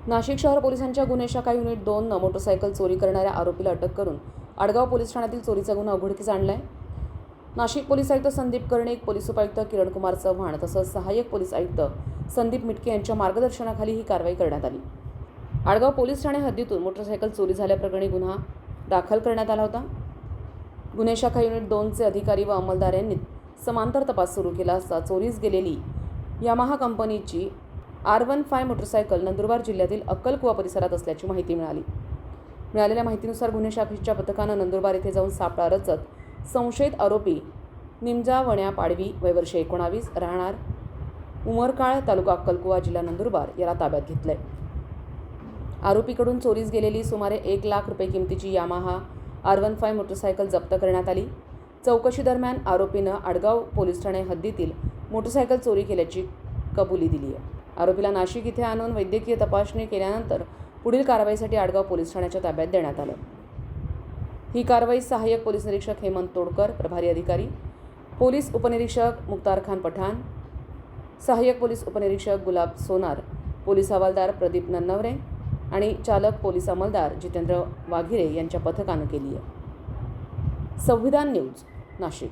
नाशिक शहर पोलिसांच्या गुन्हे शाखा युनिट 2 मोटरसायकल चोरी करणाऱ्या आरोपीला अटक करून आडगाव पोलीस ठाण्यातील चोरीचा गुन्हा उघडकीस आणलाय। नाशिक पोलीस आयुक्त संदीप कर्णिक, पोलीस उपायुक्त किरणकुमार चव्हाण तसंच सहाय्यक पोलीस आयुक्त संदीप मिटके यांच्या मार्गदर्शनाखाली ही कारवाई करण्यात आली। आडगाव पोलीस ठाणे हद्दीतून मोटरसायकल चोरी झाल्याप्रकरणी गुन्हा दाखल करण्यात आला होता। गुन्हे शाखा युनिट 2चे अधिकारी व अंमलदार यांनी समांतर तपास सुरू केला असता चोरीस गेलेली यामाहा कंपनीची R15 मोटरसायकल नंदुरबार जिल्ह्यातील अक्कलकुवा परिसरात असल्याची माहिती मिळाली। मिळालेल्या माहितीनुसार गुन्हे शाखेच्या पथकानं नंदुरबार येथे जाऊन सापळा रचत संशयित आरोपी निमजा वण्या पाडवी वय वर्ष 19 राहणार उमरकाळ तालुका अक्कलकुवा जिल्हा नंदुरबार याला ताब्यात घेतलंय। आरोपीकडून चोरीस गेलेली सुमारे 1 लाख रुपये किमतीची यामाहा R15 मोटरसायकल जप्त करण्यात आली। चौकशी दरम्यान आरोपीनं आडगाव पोलीस ठाणे हद्दीतील मोटरसायकल चोरी केल्याची कबुली दिली आहे। आरोपीला नाशिक इथे आणून वैद्यकीय तपासणी केल्यानंतर पुढील कारवाईसाठी आडगाव पोलीस ठाण्याच्या ताब्यात देण्यात आलं। ही कारवाई सहाय्यक पोलीस निरीक्षक हेमंत तोडकर, प्रभारी अधिकारी पोलीस उपनिरीक्षक मुख्तार खान पठाण, सहाय्यक पोलीस उपनिरीक्षक गुलाब सोनार, पोलीस हवालदार प्रदीप नन्नवरे आणि चालक पोलीस अंमलदार जितेंद्र वाघिरे यांच्या पथकानं केली आहे। संविधान न्यूज, नाशिक।